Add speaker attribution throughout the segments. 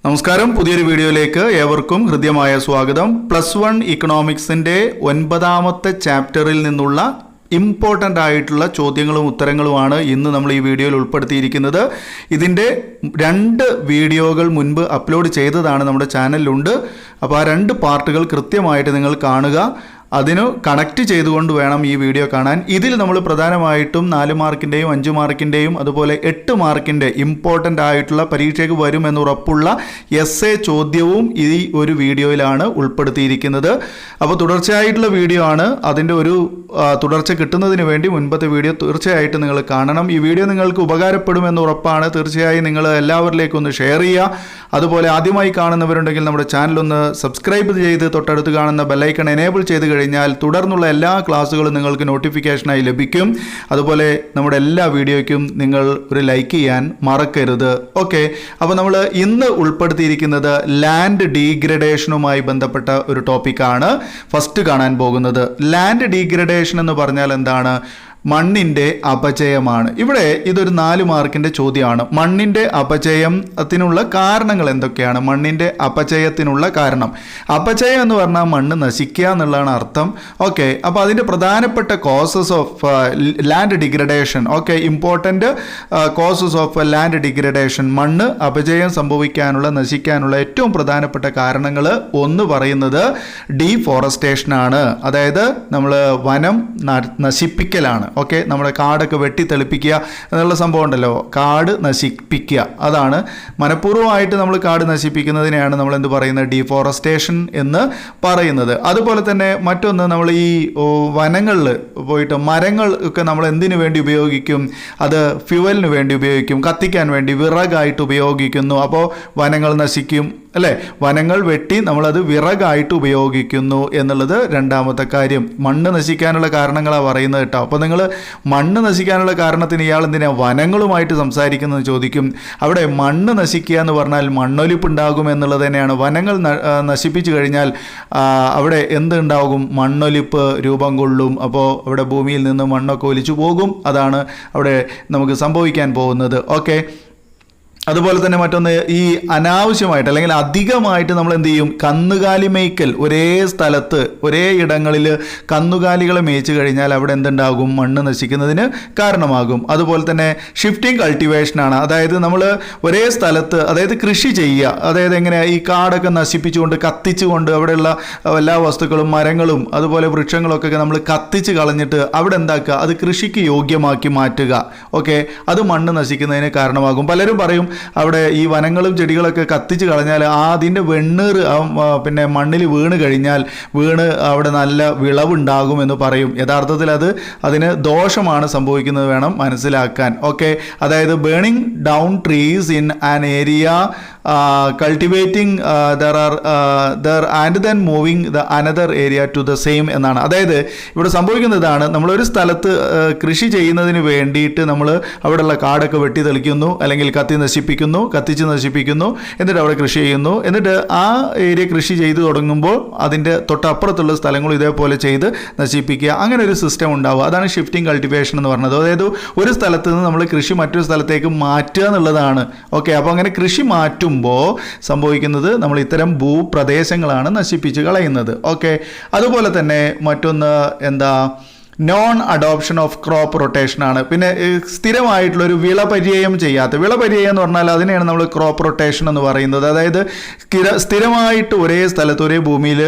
Speaker 1: നമസ്കാരം, പുതിയൊരു വീഡിയോയിലേക്ക് ഏവർക്കും ഹൃദ്യമായ സ്വാഗതം. +1 ഇക്കണോമിക്സിൻ്റെ 9ാമത്തെ ചാപ്റ്ററിൽ നിന്നുള്ള ഇമ്പോർട്ടൻ്റ് ആയിട്ടുള്ള ചോദ്യങ്ങളും ഉത്തരങ്ങളുമാണ് ഇന്ന് നമ്മൾ ഈ വീഡിയോയിൽ ഉൾപ്പെടുത്തിയിരിക്കുന്നത്. ഇതിൻ്റെ 2 വീഡിയോകൾ മുൻപ് അപ്ലോഡ് ചെയ്തതാണ് നമ്മുടെ ചാനലിലുണ്ട്. അപ്പോൾ ആ 2 പാർട്ടുകൾ കൃത്യമായിട്ട് നിങ്ങൾ കാണുക. അതിന് കണക്റ്റ് ചെയ്തുകൊണ്ട് വേണം ഈ വീഡിയോ കാണാൻ. ഇതിൽ നമ്മൾ പ്രധാനമായിട്ടും 4 മാർക്കിൻ്റെയും 5 മാർക്കിൻ്റെയും അതുപോലെ 8 മാർക്കിൻ്റെ ഇമ്പോർട്ടൻ്റ് ആയിട്ടുള്ള പരീക്ഷയ്ക്ക് വരുമെന്ന് ഉറപ്പുള്ള എസ്സേ ചോദ്യവും ഈ ഒരു വീഡിയോയിലാണ് ഉൾപ്പെടുത്തിയിരിക്കുന്നത്. അപ്പോൾ തുടർച്ചയായിട്ടുള്ള വീഡിയോ ആണ്. അതിൻ്റെ ഒരു തുടർച്ച കിട്ടുന്നതിന് വേണ്ടി മുൻപത്തെ വീഡിയോ തീർച്ചയായിട്ടും നിങ്ങൾ കാണണം. ഈ വീഡിയോ നിങ്ങൾക്ക് ഉപകാരപ്പെടുമെന്ന് ഉറപ്പാണ്. തീർച്ചയായും നിങ്ങൾ എല്ലാവരിലേക്കും ഒന്ന് ഷെയർ ചെയ്യുക. അതുപോലെ ആദ്യമായി കാണുന്നവരുണ്ടെങ്കിൽ നമ്മുടെ ചാനലൊന്ന് സബ്സ്ക്രൈബ് ചെയ്ത് തൊട്ടടുത്ത് കാണുന്ന ബെല്ലൈക്കൺ എനേബിൾ ചെയ്ത് കഴിഞ്ഞാൽ തുടർന്നുള്ള എല്ലാ ക്ലാസ്സുകളും നിങ്ങൾക്ക് നോട്ടിഫിക്കേഷനായി ലഭിക്കും. അതുപോലെ നമ്മുടെ എല്ലാ വീഡിയോയ്ക്കും നിങ്ങൾ ഒരു ലൈക്ക് ചെയ്യാൻ മറക്കരുത്. ഓക്കെ, അപ്പോൾ നമ്മൾ ഇന്ന് ഉൾപ്പെടുത്തിയിരിക്കുന്നത് ലാൻഡ് ഡീഗ്രഡേഷനുമായി ബന്ധപ്പെട്ട ഒരു ടോപ്പിക്കാണ് ഫസ്റ്റ് കാണാൻ പോകുന്നത്. ലാൻഡ് ഡീഗ്രഡേഷൻ എന്ന് പറഞ്ഞാൽ എന്താണ്? മണ്ണിൻ്റെ അപചയമാണ്. ഇവിടെ ഇതൊരു 4 മാർക്കിൻ്റെ ചോദ്യമാണ്. മണ്ണിൻ്റെ അപചയത്തിനുള്ള കാരണങ്ങൾ എന്തൊക്കെയാണ്? മണ്ണിൻ്റെ അപചയത്തിനുള്ള കാരണം, അപചയം എന്ന് പറഞ്ഞാൽ മണ്ണ് നശിക്കുക എന്നുള്ളതാണ് അർത്ഥം. ഓക്കെ, അപ്പോൾ അതിൻ്റെ പ്രധാനപ്പെട്ട causes of land degradation, okay, important causes of land degradation, മണ്ണ് അപചയം സംഭവിക്കാനുള്ള, നശിക്കാനുള്ള ഏറ്റവും പ്രധാനപ്പെട്ട കാരണങ്ങൾ ഒന്ന് പറയുന്നത് ഡീഫോറസ്റ്റേഷനാണ്. അതായത് നമ്മൾ വനം നശിപ്പിക്കലാണ്. ഓക്കെ, നമ്മുടെ കാടൊക്കെ വെട്ടിത്തെളിപ്പിക്കുക എന്നുള്ള സംഭവം ഉണ്ടല്ലോ, കാട് നശിപ്പിക്കുക, അതാണ് മനഃപൂർവ്വമായിട്ട് നമ്മൾ കാട് നശിപ്പിക്കുന്നതിനെയാണ് നമ്മൾ എന്ത് പറയുന്നത്? ഡീഫോറസ്റ്റേഷൻ എന്ന് പറയുന്നത്. അതുപോലെ തന്നെ മറ്റൊന്ന്, നമ്മൾ ഈ വനങ്ങളിൽ പോയിട്ട് മരങ്ങൾ ഒക്കെ നമ്മൾ എന്തിനു വേണ്ടി ഉപയോഗിക്കും? അത് ഫ്യുവലിന് വേണ്ടി ഉപയോഗിക്കും, കത്തിക്കാൻ വേണ്ടി വിറകായിട്ട് ഉപയോഗിക്കുന്നു. അപ്പോൾ വനങ്ങൾ നശിക്കും അല്ലേ? വനങ്ങൾ വെട്ടി നമ്മളത് വിറകായിട്ട് ഉപയോഗിക്കുന്നു എന്നുള്ളത് രണ്ടാമത്തെ കാര്യം. മണ്ണ് നശിക്കാനുള്ള കാരണങ്ങളാണ് പറയുന്നത് കേട്ടോ. അപ്പോൾ നിങ്ങൾ മണ്ണ് നശിക്കാനുള്ള കാരണത്തിന് ഇയാൾ എന്തിനാണ് വനങ്ങളുമായിട്ട് സംസാരിക്കുന്നത് ചോദിക്കും. അവിടെ മണ്ണ് നശിക്കുക എന്ന് പറഞ്ഞാൽ മണ്ണൊലിപ്പ് ഉണ്ടാകും എന്നുള്ളത് തന്നെയാണ്. വനങ്ങൾ നശിപ്പിച്ചു കഴിഞ്ഞാൽ അവിടെ എന്തുണ്ടാകും? മണ്ണൊലിപ്പ് രൂപം കൊള്ളും. അപ്പോൾ അവിടെ ഭൂമിയിൽ നിന്ന് മണ്ണൊക്കെ ഒലിച്ചു പോകും. അതാണ് അവിടെ നമുക്ക് സംഭവിക്കാൻ പോകുന്നത്. ഓക്കെ, അതുപോലെ തന്നെ മറ്റൊന്ന്, ഈ അനാവശ്യമായിട്ട് അല്ലെങ്കിൽ അധികമായിട്ട് നമ്മൾ എന്ത് ചെയ്യും? കന്നുകാലി മേയ്ക്കൽ. ഒരേ സ്ഥലത്ത് ഒരേ ഇടങ്ങളിൽ കന്നുകാലികളെ മേയിച്ചു കഴിഞ്ഞാൽ അവിടെ എന്തുണ്ടാകും? മണ്ണ് നശിക്കുന്നതിന് കാരണമാകും. അതുപോലെ തന്നെ ഷിഫ്റ്റിംഗ് കൾട്ടിവേഷനാണ്. അതായത് നമ്മൾ ഒരേ സ്ഥലത്ത്, അതായത് കൃഷി ചെയ്യുക. അതായത് എങ്ങനെയാണ്? ഈ കാടൊക്കെ നശിപ്പിച്ചുകൊണ്ട്, കത്തിച്ചുകൊണ്ട്, അവിടെയുള്ള എല്ലാ വസ്തുക്കളും, മരങ്ങളും അതുപോലെ വൃക്ഷങ്ങളൊക്കെ നമ്മൾ കത്തിച്ച് കളഞ്ഞിട്ട് അവിടെ എന്താക്കുക? അത് കൃഷിക്ക് യോഗ്യമാക്കി മാറ്റുക. ഓക്കെ, അത് മണ്ണ് നശിക്കുന്നതിന് കാരണമാകും. പലരും പറയും അവിടെ ഈ വനങ്ങളും ചെടികളൊക്കെ കത്തിച്ച് കളഞ്ഞാൽ അതിൻ്റെ വെണ്ണീർ പിന്നെ മണ്ണിൽ വീണ് കഴിഞ്ഞാൽ അവിടെ നല്ല വിളവുണ്ടാകും എന്ന് പറയും. യഥാർത്ഥത്തിൽ അതിന് ദോഷമാണ് സംഭവിക്കുന്നത്, വേണം മനസ്സിലാക്കാൻ. ഓക്കെ, അതായത് burning down trees in an area, cultivating there and then moving the another area to the same എന്നാണ്. അതായത് ഇവിടെ സംഭവിക്കുന്നതാണ്, നമ്മളൊരു സ്ഥലത്ത് കൃഷി ചെയ്യുന്നതിന് വേണ്ടിയിട്ട് നമ്മൾ അവിടെയുള്ള കാടൊക്കെ വെട്ടി തെളിക്കുന്നു, അല്ലെങ്കിൽ കത്തിച്ച് നശിപ്പിക്കുന്നു, എന്നിട്ട് അവിടെ കൃഷി ചെയ്യുന്നു. എന്നിട്ട് ആ ഏരിയ കൃഷി ചെയ്ത് തുടങ്ങുമ്പോൾ അതിൻ്റെ തൊട്ടപ്പുറത്തുള്ള സ്ഥലങ്ങളും ഇതേപോലെ ചെയ്ത് നശിപ്പിക്കുക. അങ്ങനെ ഒരു സിസ്റ്റം ഉണ്ടാവുക. അതാണ് ഷിഫ്റ്റിംഗ് കൾട്ടിവേഷൻ എന്ന് പറയുന്നത്. അതായത് ഒരു സ്ഥലത്ത് നിന്ന് നമ്മൾ കൃഷി മറ്റൊരു സ്ഥലത്തേക്ക് മാറ്റുക എന്നുള്ളതാണ്. ഓക്കെ, അപ്പോൾ അങ്ങനെ കൃഷി മാറ്റുമ്പോൾ സംഭവിക്കുന്നത് നമ്മൾ ഇത്തരം ഭൂപ്രദേശങ്ങളാണ് നശിപ്പിച്ച് കളയുന്നത്. ഓക്കെ, അതുപോലെ തന്നെ മറ്റൊന്ന് എന്താ? നോൺ അഡോപ്ഷൻ ഓഫ് ക്രോപ്പ് റൊട്ടേഷനാണ്. പിന്നെ സ്ഥിരമായിട്ടുള്ളൊരു വിളപര്യയം ചെയ്യാത്ത, വിളപര്യയം എന്ന് പറഞ്ഞാൽ അതിനെയാണ് നമ്മൾ ക്രോപ്പ് റൊട്ടേഷൻ എന്ന് പറയുന്നത്. അതായത് സ്ഥിരമായിട്ട് ഒരേ സ്ഥലത്ത് ഒരേ ഭൂമിയിൽ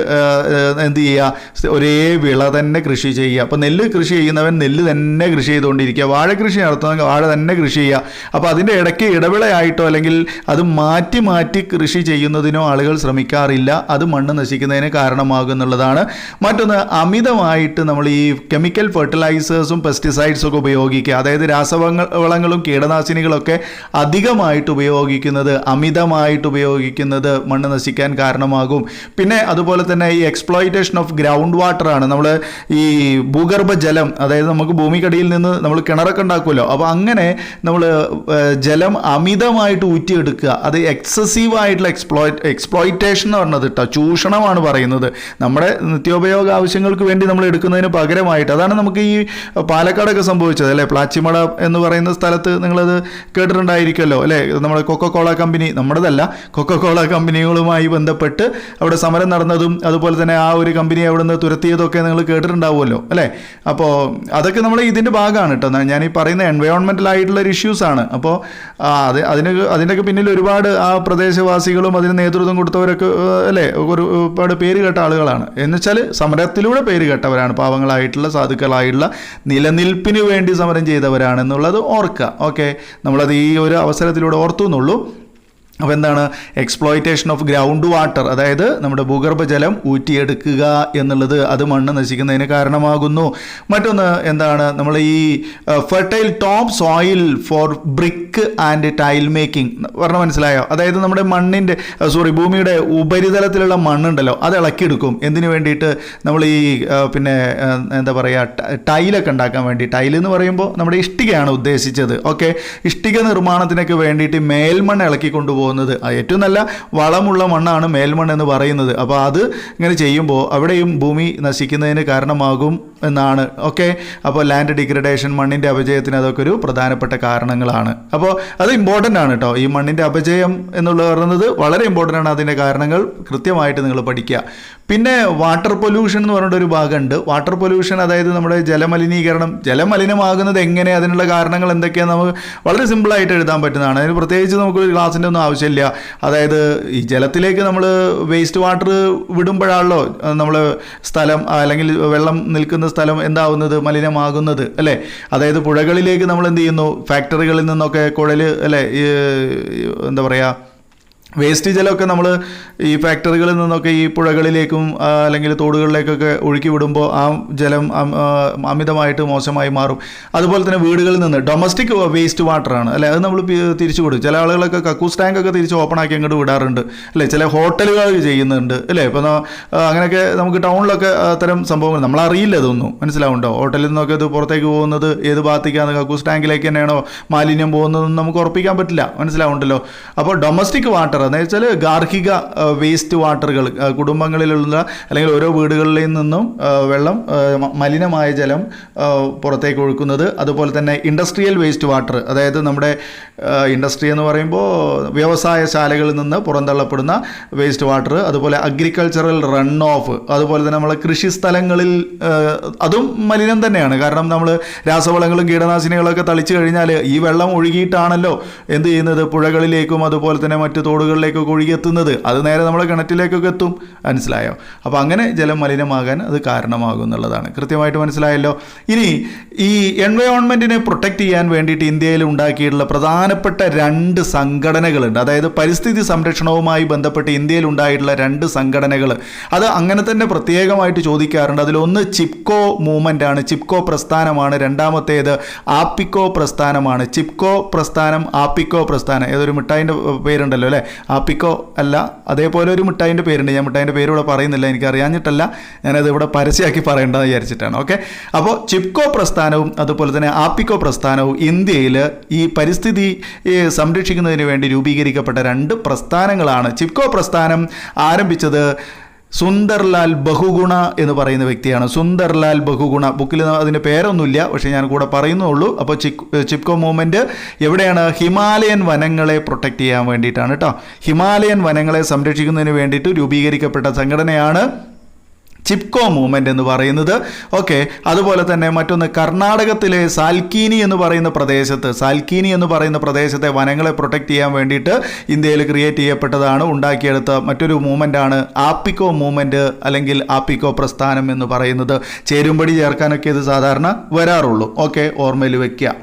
Speaker 1: എന്ത് ചെയ്യുക? ഒരേ വിള തന്നെ കൃഷി ചെയ്യുക. അപ്പോൾ നെല്ല് കൃഷി ചെയ്യുന്നവൻ നെല്ല് തന്നെ കൃഷി ചെയ്തുകൊണ്ടിരിക്കുക, വാഴ കൃഷി നടത്തുന്നവൻ വാഴ തന്നെ കൃഷി ചെയ്യുക. അപ്പോൾ അതിൻ്റെ ഇടയ്ക്ക് ഇടവിളയായിട്ടോ അല്ലെങ്കിൽ അത് മാറ്റി മാറ്റി കൃഷി ചെയ്യുന്നതിനോ ആളുകൾ ശ്രമിക്കാറില്ല. അത് മണ്ണ് നശിക്കുന്നതിന് കാരണമാകും എന്നുള്ളതാണ്. മറ്റൊന്ന്, അമിതമായിട്ട് നമ്മൾ ഈ കെമിക്കൽ ഫെർട്ടിലൈസേഴ്സും പെസ്റ്റിസൈഡ്സും ഒക്കെ ഉപയോഗിക്കുക. അതായത് രാസവളങ്ങളും കീടനാശിനികളൊക്കെ അധികമായിട്ട് ഉപയോഗിക്കുന്നത്, അമിതമായിട്ട് ഉപയോഗിക്കുന്നത് മണ്ണ് നശിക്കാൻ കാരണമാകും. പിന്നെ അതുപോലെ തന്നെ ഈ എക്സ്പ്ലോയിറ്റേഷൻ ഓഫ് ഗ്രൗണ്ട് വാട്ടർ ആണ്. നമ്മൾ ഈ ഭൂഗർഭ ജലം, അതായത് നമുക്ക് ഭൂമിക്കടിയിൽ നിന്ന് നമ്മൾ കിണറൊക്കെ ഉണ്ടാക്കുമല്ലോ, അപ്പോൾ അങ്ങനെ നമ്മൾ ജലം അമിതമായിട്ട് ഊറ്റിയെടുക്കുക. അത് എക്സസീവായിട്ടുള്ള എക്സ്പ്ലോയിറ്റേഷൻ എന്ന് പറഞ്ഞത് കേട്ടോ, ചൂഷണമാണ് പറയുന്നത്. നമ്മുടെ നിത്യോപയോഗ ആവശ്യങ്ങൾക്ക് വേണ്ടി നമ്മൾ എടുക്കുന്നതിന് പകരമായിട്ട്, അതാണ് അതാണ് നമുക്ക് ഈ പാലക്കാടൊക്കെ സംഭവിച്ചത് അല്ലേ. പ്ലാച്ചിമട എന്ന് പറയുന്ന സ്ഥലത്ത് നിങ്ങളത് കേട്ടിട്ടുണ്ടായിരിക്കുമല്ലോ അല്ലേ. നമ്മുടെ കൊക്കക്കോള കമ്പനി, നമ്മുടേതല്ല, കൊക്കക്കോള കമ്പനികളുമായി ബന്ധപ്പെട്ട് അവിടെ സമരം നടന്നതും അതുപോലെ തന്നെ ആ ഒരു കമ്പനി അവിടെ നിന്ന് തുരത്തിയതൊക്കെ നിങ്ങൾ കേട്ടിട്ടുണ്ടാവുമല്ലോ അല്ലേ. അപ്പോൾ അതൊക്കെ നമ്മൾ ഇതിൻ്റെ ഭാഗമാണ് കേട്ടോ. ഞാൻ ഈ പറയുന്ന എൻവയോൺമെൻ്റൽ ആയിട്ടുള്ള ഒരു ഇഷ്യൂസാണ്. അപ്പോൾ അതിനൊക്കെ പിന്നിൽ ഒരുപാട് ആ പ്രദേശവാസികളും അതിന് നേതൃത്വം കൊടുത്തവരൊക്കെ അല്ലേ ഒരുപാട് പേര് കേട്ട ആളുകളാണ്. എന്നുവെച്ചാൽ സമരത്തിലൂടെ പേര് കേട്ടവരാണ്, പാവങ്ങളായിട്ടുള്ള സാധുക്കളായിട്ടുള്ള നിലനിൽപ്പിന് വേണ്ടി സമരം ചെയ്തവരാണെന്നുള്ളത് ഓർക്കുക. ഓക്കെ, നമ്മളത് ഈ ഒരു അവസരത്തിലൂടെ ഓർത്തു എന്നുള്ളൂ. അപ്പോൾ എന്താണ് എക്സ്പ്ലോയിറ്റേഷൻ ഓഫ് ഗ്രൗണ്ട് വാട്ടർ, അതായത് നമ്മുടെ ഭൂഗർഭജലം ഊറ്റിയെടുക്കുക എന്നുള്ളത് അത് മണ്ണ് നശിക്കുന്നതിന് കാരണമാകുന്നു. മറ്റൊന്ന് എന്താണ്, നമ്മൾ ഈ fertile top soil for brick and tile making പറഞ്ഞാൽ മനസ്സിലായോ. അതായത് നമ്മുടെ ഭൂമിയുടെ ഉപരിതലത്തിലുള്ള മണ്ണുണ്ടല്ലോ അത് ഇളക്കിയെടുക്കും. എന്തിനു വേണ്ടിയിട്ട്, നമ്മൾ ഈ എന്താ പറയുക, ടൈലൊക്കെ ഉണ്ടാക്കാൻ വേണ്ടി. ടൈൽ എന്ന് പറയുമ്പോൾ നമ്മുടെ ഇഷ്ടികയാണ് ഉദ്ദേശിച്ചത്. ഓക്കെ, ഇഷ്ടിക നിർമ്മാണത്തിനൊക്കെ വേണ്ടിയിട്ട് മേൽമണ്ണ് ഇളക്കി കൊണ്ടുപോകുന്നത് ഏറ്റവും നല്ല വളമുള്ള മണ്ണാണ് മേൽമണ്ണ് എന്ന് പറയുന്നത്. അപ്പോൾ അത് ഇങ്ങനെ ചെയ്യുമ്പോൾ അവിടെയും ഭൂമി നശിക്കുന്നതിന് കാരണമാകും എന്നാണ്. ഓക്കെ, അപ്പോൾ ലാൻഡ് ഡിഗ്രഡേഷൻ, മണ്ണിൻ്റെ അപജയത്തിന് അതൊക്കെ ഒരു പ്രധാനപ്പെട്ട കാരണങ്ങളാണ്. അപ്പോൾ അത് ഇമ്പോർട്ടൻ്റ് ആണ് കേട്ടോ. ഈ മണ്ണിൻ്റെ അപജയം എന്നുള്ളത് പറയുന്നത് വളരെ ഇമ്പോർട്ടൻ്റ് ആണ്. അതിൻ്റെ കാരണങ്ങൾ കൃത്യമായിട്ട് നിങ്ങൾ പഠിക്കുക. പിന്നെ വാട്ടർ പൊല്യൂഷൻ എന്ന് പറഞ്ഞിട്ടൊരു ഭാഗമുണ്ട്. വാട്ടർ പൊല്യൂഷൻ അതായത് നമ്മുടെ ജലമലിനീകരണം. ജലമലിനമാകുന്നത് എങ്ങനെ, അതിനുള്ള കാരണങ്ങൾ എന്തൊക്കെയാണ് നമുക്ക് വളരെ സിമ്പിളായിട്ട് എഴുതാൻ പറ്റുന്നതാണ്. അതിന് പ്രത്യേകിച്ച് നമുക്കൊരു ക്ലാസ്സിൻ്റെ ഒന്നും ആവശ്യമില്ല. അതായത് ഈ ജലത്തിലേക്ക് നമ്മൾ വേസ്റ്റ് വാട്ടർ വിടുമ്പോഴാണല്ലോ നമ്മൾ സ്ഥലം അല്ലെങ്കിൽ വെള്ളം നിൽക്കുന്ന സ്ഥലം എന്താവുന്നത്, മലിനമാകുന്നത് അല്ലേ. അതായത് പുഴകളിലേക്ക് നമ്മൾ എന്ത് ചെയ്യുന്നു, ഫാക്ടറികളിൽ നിന്നൊക്കെ കുഴൽ അല്ലേ, എന്താ പറയുക, വേസ്റ്റ് ജലമൊക്കെ നമ്മൾ ഈ ഫാക്ടറികളിൽ നിന്നൊക്കെ ഈ പുഴകളിലേക്കും അല്ലെങ്കിൽ തോടുകളിലേക്കൊക്കെ ഒഴുക്കി വിടുമ്പോൾ ആ ജലം അമിതമായിട്ട് മോശമായി മാറും. അതുപോലെ തന്നെ വീടുകളിൽ നിന്ന് ഡൊമസ്റ്റിക് വേസ്റ്റ് വാട്ടറാണ് അല്ലേ, അത് നമ്മൾ തിരിച്ചു കൊടുക്കും. ചില ആളുകളൊക്കെ കക്കൂസ് ടാങ്കൊക്കെ തിരിച്ച് ഓപ്പൺ ആക്കി അങ്ങോട്ട് വിടാറുണ്ട് അല്ലേ. ചില ഹോട്ടലുകൾ ചെയ്യുന്നുണ്ട് അല്ലേ. ഇപ്പോൾ അങ്ങനെയൊക്കെ നമുക്ക് ടൗണിലൊക്കെ അത്തരം സംഭവങ്ങൾ നമ്മളറിയില്ല, ഇതൊന്നും മനസ്സിലാവുന്നുണ്ടോ. ഹോട്ടലിൽ നിന്നൊക്കെ ഇത് പുറത്തേക്ക് പോകുന്നത് ഏത് ഭാഗത്തേക്കാണ്, കക്കൂസ് ടാങ്കിലേക്ക് തന്നെയാണോ മാലിന്യം പോകുന്നതെന്ന് നമുക്ക് ഉറപ്പിക്കാൻ പറ്റില്ല, മനസ്സിലാവുന്നുണ്ടല്ലോ. അപ്പോൾ ഡൊമസ്റ്റിക് വാട്ടർ എന്ന് വെച്ചാൽ ഗാർഹിക വേസ്റ്റ് വാട്ടറുകൾ, കുടുംബങ്ങളിലുള്ള അല്ലെങ്കിൽ ഓരോ വീടുകളിൽ നിന്നും വെള്ളം, മലിനമായ ജലം പുറത്തേക്ക് ഒഴുക്കുന്നത്. അതുപോലെ തന്നെ ഇൻഡസ്ട്രിയൽ വേസ്റ്റ് വാട്ടർ, അതായത് നമ്മുടെ ഇൻഡസ്ട്രി എന്ന് പറയുമ്പോൾ വ്യവസായശാലകളിൽ നിന്ന് പുറന്തള്ളപ്പെടുന്ന വേസ്റ്റ് വാട്ടർ. അതുപോലെ അഗ്രികൾച്ചറൽ റൺ ഓഫ്, അതുപോലെ തന്നെ നമ്മളെ കൃഷി സ്ഥലങ്ങളിൽ അതും മലിനം തന്നെയാണ്. കാരണം നമ്മൾ രാസവളങ്ങളും കീടനാശിനികളൊക്കെ തളിച്ചു കഴിഞ്ഞാൽ ഈ വെള്ളം ഒഴുകിയിട്ടാണല്ലോ എന്ത് ചെയ്യുന്നത്, പുഴകളിലേക്കും അതുപോലെ തന്നെ മറ്റു തോടുകളിലേക്കൊക്കെ ഒഴുകിയെത്തുന്നത്. അത് നേരെ നമ്മുടെ കിണറ്റിലേക്കൊക്കെ എത്തും, മനസ്സിലായോ. അപ്പോൾ അങ്ങനെ ജലം മലിനമാകാൻ അത് കാരണമാകും എന്നുള്ളതാണ്. കൃത്യമായിട്ട് മനസ്സിലായല്ലോ. ഇനി ഈ എൻവയോൺമെൻറ്റിനെ പ്രൊട്ടക്റ്റ് ചെയ്യാൻ വേണ്ടിയിട്ട് ഇന്ത്യയിൽ ഉണ്ടാക്കിയിട്ടുള്ള പ്രധാനപ്പെട്ട 2 സംഘടനകളുണ്ട്. അതായത് പരിസ്ഥിതി സംരക്ഷണവുമായി ബന്ധപ്പെട്ട് ഇന്ത്യയിൽ ഉണ്ടായിട്ടുള്ള 2 സംഘടനകൾ. അത് അങ്ങനെ തന്നെ പ്രത്യേകമായിട്ട് ചോദിക്കാറുണ്ട്. അതിലൊന്ന് ചിപ്കോ മൂവ്മെൻ്റ് ആണ്, ചിപ്കോ പ്രസ്ഥാനമാണ്. രണ്ടാമത്തേത് ആപ്പിക്കോ പ്രസ്ഥാനമാണ്. ചിപ്കോ പ്രസ്ഥാനം, ആപ്പിക്കോ പ്രസ്ഥാനം, ഏതൊരു മിഠായിൻ്റെ പേരുണ്ടല്ലോ അല്ലേ, ആപ്പിക്കോ അല്ല, അതേപോലെ ഒരു മിഠായിൻ്റെ പേരുണ്ട്. ഞാൻ മിഠായിൻ്റെ പേര് ഇവിടെ പറയുന്നില്ല, എനിക്ക് അറിയാഞ്ഞിട്ടല്ല, ഞാനത് ഇവിടെ പരസ്യമാക്കി പറയേണ്ടതെന്ന് വിചാരിച്ചിട്ടാണ്. ഓക്കെ, അപ്പോൾ ചിപ്കോ പ്രസ്ഥാനവും അതുപോലെ തന്നെ ആപ്പിക്കോ പ്രസ്ഥാനവും ഇന്ത്യയിൽ ഈ പരിസ്ഥിതി സംരക്ഷിക്കുന്നതിന് വേണ്ടി രൂപീകരിക്കപ്പെട്ട 2 പ്രസ്ഥാനങ്ങളാണ്. ചിപ്കോ പ്രസ്ഥാനം ആരംഭിച്ചത് സുന്ദർലാൽ ബഹുഗുണ എന്ന് പറയുന്ന വ്യക്തിയാണ്. സുന്ദർലാൽ ബഹുഗുണ, ബുക്കിൽ അതിൻ്റെ പേരൊന്നുമില്ല, പക്ഷേ ഞാൻ കൂടെ പറയുന്നുള്ളൂ. അപ്പോൾ ചിപ്കോ മൂവ്മെൻറ്റ് എവിടെയാണ്, ഹിമാലയൻ വനങ്ങളെ പ്രൊട്ടക്റ്റ് ചെയ്യാൻ വേണ്ടിയിട്ടാണ് കേട്ടോ. ഹിമാലയൻ വനങ്ങളെ സംരക്ഷിക്കുന്നതിന് വേണ്ടിയിട്ട് രൂപീകരിക്കപ്പെട്ട സംഘടനയാണ് ചിപ്കോ മൂവ്മെൻ്റ് എന്ന് പറയുന്നത്. ഓക്കെ, അതുപോലെ തന്നെ മറ്റൊന്ന് കർണാടകത്തിലെ സാൽക്കീനി എന്ന് പറയുന്ന പ്രദേശത്തെ വനങ്ങളെ പ്രൊട്ടക്റ്റ് ചെയ്യാൻ വേണ്ടിയിട്ട് ഇന്ത്യയിൽ ക്രിയേറ്റ് ചെയ്യപ്പെട്ടതാണ്, ഉണ്ടാക്കിയെടുത്ത മറ്റൊരു മൂവ്മെൻ്റാണ് ആപ്പിക്കോ മൂവ്മെൻറ്റ് അല്ലെങ്കിൽ ആപ്പിക്കോ പ്രസ്ഥാനം എന്ന് പറയുന്നത്. ചേരുംപടി ചേർക്കാനൊക്കെ ഇത് സാധാരണ വരാറുള്ളൂ. ഓക്കെ, ഓർമ്മയിൽ വയ്ക്കുക.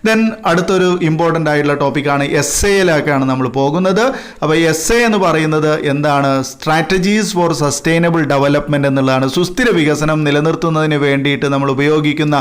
Speaker 1: ദെൻ അടുത്തൊരു ഇമ്പോർട്ടൻ്റ് ആയിട്ടുള്ള ടോപ്പിക്കാണ് എസ്എയിലേക്കാണ് നമ്മൾ പോകുന്നത്. അപ്പോൾ എസ്എ എന്ന് പറയുന്നത് എന്താണ്, സ്ട്രാറ്റജീസ് ഫോർ സസ്റ്റൈനബിൾ ഡെവലപ്മെൻറ്റ് എന്നുള്ളതാണ്. സുസ്ഥിര വികസനം നിലനിർത്തുന്നതിന് വേണ്ടിയിട്ട് നമ്മൾ ഉപയോഗിക്കുന്ന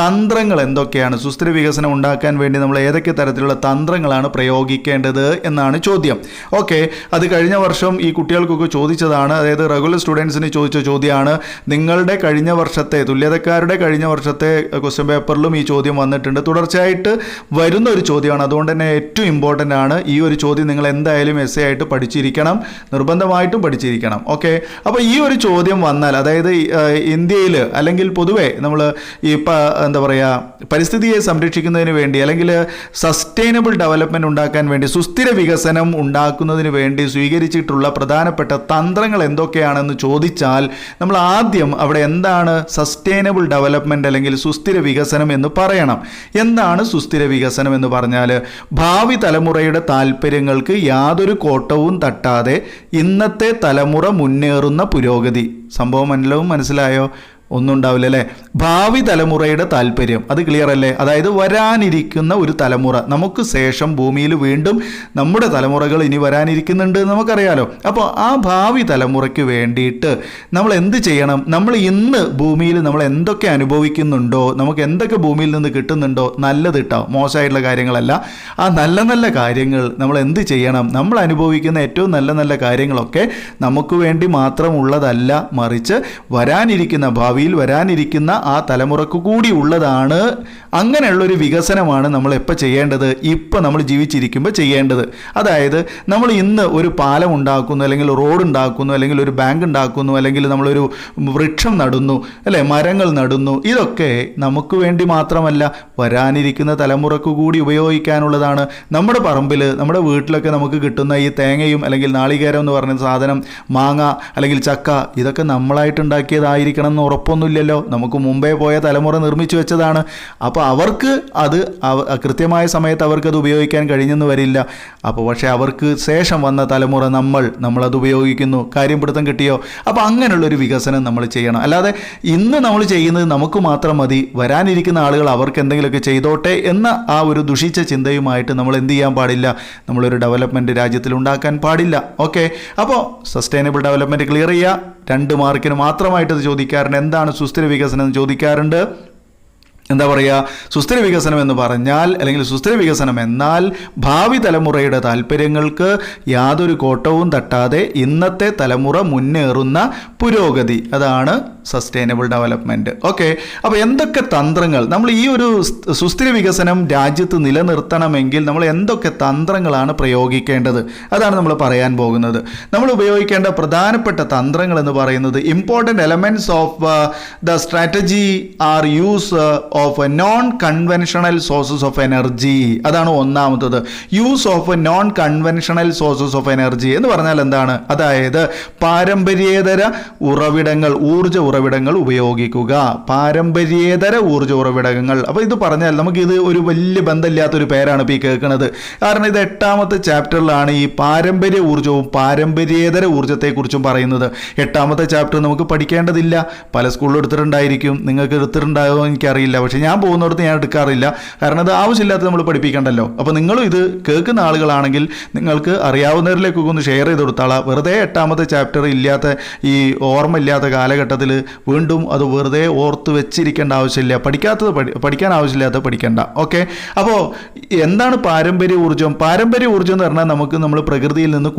Speaker 1: തന്ത്രങ്ങൾ എന്തൊക്കെയാണ്, സുസ്ഥിര വികസനം ഉണ്ടാക്കാൻ വേണ്ടി നമ്മൾ ഏതൊക്കെ തരത്തിലുള്ള തന്ത്രങ്ങളാണ് പ്രയോഗിക്കേണ്ടത് എന്നാണ് ചോദ്യം. ഓക്കെ, അത് കഴിഞ്ഞ വർഷം ഈ കുട്ടികൾക്കൊക്കെ ചോദിച്ചതാണ്. അതായത് റെഗുലർ സ്റ്റുഡൻസിന് ചോദിച്ച ചോദ്യമാണ്. നിങ്ങളുടെ കഴിഞ്ഞ വർഷത്തെ തുല്യതക്കാരുടെ കഴിഞ്ഞ വർഷത്തെ ക്വസ്റ്റ്യൻ പേപ്പറിലും ഈ ചോദ്യം വന്നിട്ടുണ്ട്. തുടർച്ചയായിട്ട് ആയിട്ട് വരുന്ന ഒരു ചോദ്യമാണ്. അതുകൊണ്ട് തന്നെ ഏറ്റവും ഇമ്പോർട്ടൻ്റ് ആണ് ഈ ഒരു ചോദ്യം. നിങ്ങൾ എന്തായാലും എസ് എ ആയിട്ട് പഠിച്ചിരിക്കണം, നിർബന്ധമായിട്ടും പഠിച്ചിരിക്കണം. ഓക്കെ, അപ്പോൾ ഈ ഒരു ചോദ്യം വന്നാൽ, അതായത് ഇന്ത്യയിൽ അല്ലെങ്കിൽ പൊതുവെ നമ്മൾ ഈ എന്താ പറയുക, പരിസ്ഥിതിയെ സംരക്ഷിക്കുന്നതിന് വേണ്ടി അല്ലെങ്കിൽ സസ്റ്റൈനബിൾ ഡെവലപ്മെൻറ്റ് ഉണ്ടാക്കാൻ വേണ്ടി, സുസ്ഥിര വികസനം ഉണ്ടാക്കുന്നതിന് വേണ്ടി സ്വീകരിച്ചിട്ടുള്ള പ്രധാനപ്പെട്ട തന്ത്രങ്ങൾ എന്തൊക്കെയാണെന്ന് ചോദിച്ചാൽ നമ്മൾ ആദ്യം അവിടെ എന്താണ് സസ്റ്റൈനബിൾ ഡെവലപ്മെൻറ്റ് അല്ലെങ്കിൽ സുസ്ഥിര വികസനം എന്ന് പറയണം. എന്താണ് സുസ്ഥിര വികസനം എന്ന് പറഞ്ഞാൽ, ഭാവി തലമുറയുടെ താല്പര്യങ്ങൾക്ക് യാതൊരു കോട്ടവും തട്ടാതെ ഇന്നത്തെ തലമുറ മുന്നേറുന്ന പുരോഗതി. സംഭവം മനസ്സിലായോ? ഒന്നും ഉണ്ടാവില്ല അല്ലേ? ഭാവി തലമുറയുടെ താല്പര്യം, അത് ക്ലിയർ അല്ലേ? അതായത് വരാനിരിക്കുന്ന ഒരു തലമുറ, നമുക്ക് ശേഷം ഭൂമിയിൽ വീണ്ടും നമ്മുടെ തലമുറകൾ ഇനി വരാനിരിക്കുന്നുണ്ട് നമുക്കറിയാലോ. അപ്പോൾ ആ ഭാവി തലമുറയ്ക്ക് വേണ്ടിയിട്ട് നമ്മൾ എന്ത് ചെയ്യണം? നമ്മൾ ഇന്ന് ഭൂമിയിൽ നമ്മൾ എന്തൊക്കെ അനുഭവിക്കുന്നുണ്ടോ, നമുക്ക് എന്തൊക്കെ ഭൂമിയിൽ നിന്ന് കിട്ടുന്നുണ്ടോ, നല്ലത് കിട്ടാം, മോശമായിട്ടുള്ള കാര്യങ്ങളല്ല, ആ നല്ല നല്ല കാര്യങ്ങൾ നമ്മൾ എന്ത് ചെയ്യണം? നമ്മൾ അനുഭവിക്കുന്ന ഏറ്റവും നല്ല നല്ല കാര്യങ്ങളൊക്കെ നമുക്ക് വേണ്ടി മാത്രമുള്ളതല്ല, മറിച്ച് വരാനിരിക്കുന്ന ഭാവിയിൽ വരാനിരിക്കുന്ന ആ തലമുറക്ക് കൂടി ഉള്ളതാണ്. അങ്ങനെയുള്ളൊരു വികസനമാണ് നമ്മൾ എപ്പോൾ ചെയ്യേണ്ടത്? ഇപ്പോൾ നമ്മൾ ജീവിച്ചിരിക്കുമ്പോൾ ചെയ്യേണ്ടത്. അതായത് നമ്മൾ ഇന്ന് ഒരു പാലം ഉണ്ടാക്കുന്നു, അല്ലെങ്കിൽ റോഡ് ഉണ്ടാക്കുന്നു, അല്ലെങ്കിൽ ഒരു ബാങ്ക് ഉണ്ടാക്കുന്നു, അല്ലെങ്കിൽ നമ്മളൊരു വൃക്ഷം നടുന്നു, അല്ലേ, മരങ്ങൾ നടുന്നു. ഇതൊക്കെ നമുക്ക് വേണ്ടി മാത്രമല്ല, വരാനിരിക്കുന്ന തലമുറക്ക് കൂടി ഉപയോഗിക്കാനുള്ളതാണ്. നമ്മുടെ പറമ്പിൽ, നമ്മുടെ വീട്ടിലൊക്കെ നമുക്ക് കിട്ടുന്ന ഈ തേങ്ങയും അല്ലെങ്കിൽ നാളികേരം എന്ന് പറയുന്ന സാധനം, മാങ്ങ അല്ലെങ്കിൽ ചക്ക, ഇതൊക്കെ നമ്മളായിട്ടുണ്ടാക്കിയതായിരിക്കണം എന്ന് ഉറപ്പൊന്നുമില്ലല്ലോ. നമുക്ക് മുമ്പേ പോയ തലമുറ നിർമ്മിച്ചു വെച്ചതാണ്. അപ്പോൾ അവർക്ക് അത് കൃത്യമായ സമയത്ത് അവർക്കത് ഉപയോഗിക്കാൻ കഴിഞ്ഞെന്ന് വരില്ല. അപ്പോൾ പക്ഷേ അവർക്ക് ശേഷം വന്ന തലമുറ നമ്മളത് ഉപയോഗിക്കുന്നു. കാര്യം പിടുത്തം കിട്ടിയോ? അപ്പോൾ അങ്ങനെയുള്ളൊരു വികസനം നമ്മൾ ചെയ്യണം. അല്ലാതെ ഇന്ന് നമ്മൾ ചെയ്യുന്നത് നമുക്ക് മാത്രം മതി, വരാനിരിക്കുന്ന ആളുകൾ അവർക്ക് എന്തെങ്കിലുമൊക്കെ ചെയ്തോട്ടെ എന്ന ആ ഒരു ദുഷിച്ച ചിന്തയുമായിട്ട് നമ്മൾ എന്ത് ചെയ്യാൻ പാടില്ല? നമ്മളൊരു ഡെവലപ്മെൻറ്റ് രാജ്യത്തിൽ ഉണ്ടാക്കാൻ പാടില്ല. ഓക്കെ, അപ്പോൾ സസ്റ്റൈനബിൾ ഡെവലപ്മെൻറ്റ് ക്ലിയർ ചെയ്യുക. 2 മാർക്കിന് മാത്രമായിട്ട് ഇത് ചോദിക്കാറുണ്ട്. എന്താണ് സുസ്ഥിര വികസനം എന്ന് ചോദിക്കാറുണ്ട്. എന്താ പറയുക? സുസ്ഥിര വികസനം എന്ന് പറഞ്ഞാൽ, അല്ലെങ്കിൽ സുസ്ഥിര വികസനം എന്നാൽ ഭാവി തലമുറയുടെ താല്പര്യങ്ങൾക്ക് യാതൊരു കോട്ടവും തട്ടാതെ ഇന്നത്തെ തലമുറ മുന്നേറുന്ന പുരോഗതി. അതാണ് സസ്റ്റൈനബിൾ ഡെവലപ്മെൻറ്റ്. ഓക്കെ, അപ്പോൾ എന്തൊക്കെ തന്ത്രങ്ങൾ നമ്മൾ ഈ ഒരു സുസ്ഥിര വികസനം രാജ്യത്ത് നിലനിർത്തണമെങ്കിൽ നമ്മൾ എന്തൊക്കെ തന്ത്രങ്ങളാണ് പ്രയോഗിക്കേണ്ടത്? അതാണ് നമ്മൾ പറയാൻ പോകുന്നത്. നമ്മൾ ഉപയോഗിക്കേണ്ട പ്രധാനപ്പെട്ട തന്ത്രങ്ങൾ എന്ന് പറയുന്നത്, important elements of the strategy are use of non conventional sources of energy. അതാണ് ഒന്നാമത്തത്. Use of non conventional sources of energy എന്ന് പറഞ്ഞാൽ എന്താണ്? അതായത് പാരമ്പര്യേതര ഉറവിടങ്ങൾ, ഊർജ്ജ ഉറവിടങ്ങൾ ഉപയോഗിക്കുക. പാരമ്പര്യേതര ഊർജ്ജ ഉറവിടങ്ങൾ. അപ്പോൾ ഇത് പറഞ്ഞാൽ നമുക്കിത് ഒരു വലിയ ബന്ധമില്ലാത്തൊരു പേരാണ് ഇപ്പോൾ ഈ കേൾക്കുന്നത്. കാരണം ഇത് 8ാമത്തെ ചാപ്റ്ററിലാണ് ഈ പാരമ്പര്യ ഊർജ്ജവും പാരമ്പര്യേതര ഊർജ്ജത്തെക്കുറിച്ചും പറയുന്നത്. 8ാമത്തെ ചാപ്റ്റർ നമുക്ക് പഠിക്കേണ്ടതില്ല. പല സ്കൂളിലും എടുത്തിട്ടുണ്ടായിരിക്കും, നിങ്ങൾക്ക് എടുത്തിട്ടുണ്ടാകുമോ എനിക്കറിയില്ല. പക്ഷേ ഞാൻ പോകുന്നിടത്ത് ഞാൻ എടുക്കാറില്ല. കാരണം അത് ആവശ്യമില്ലാത്ത നമ്മൾ പഠിപ്പിക്കണ്ടല്ലോ. അപ്പോൾ നിങ്ങളും ഇത് കേൾക്കുന്ന ആളുകളാണെങ്കിൽ നിങ്ങൾക്ക് അറിയാവുന്നവരിലേക്കൊക്കെ ഒന്ന് ഷെയർ ചെയ്ത് കൊടുത്താളാം. വെറുതെ 8ാമത്തെ ചാപ്റ്റർ ഇല്ലാത്ത, ഈ ഓർമ്മ ഇല്ലാത്ത കാലഘട്ടത്തിൽ വീണ്ടും അത് വെറുതെ ഓർത്ത് വെച്ചിരിക്കേണ്ട ആവശ്യമില്ല. പഠിക്കാൻ ആവശ്യമില്ലാത്ത പഠിക്കേണ്ട. ഓക്കെ, അപ്പോൾ എന്താണ് പാരമ്പര്യ ഊർജ്ജം? പാരമ്പര്യ ഊർജ്ജം എന്ന് പറഞ്ഞാൽ നമ്മൾ പ്രകൃതിയിൽ നിന്ന്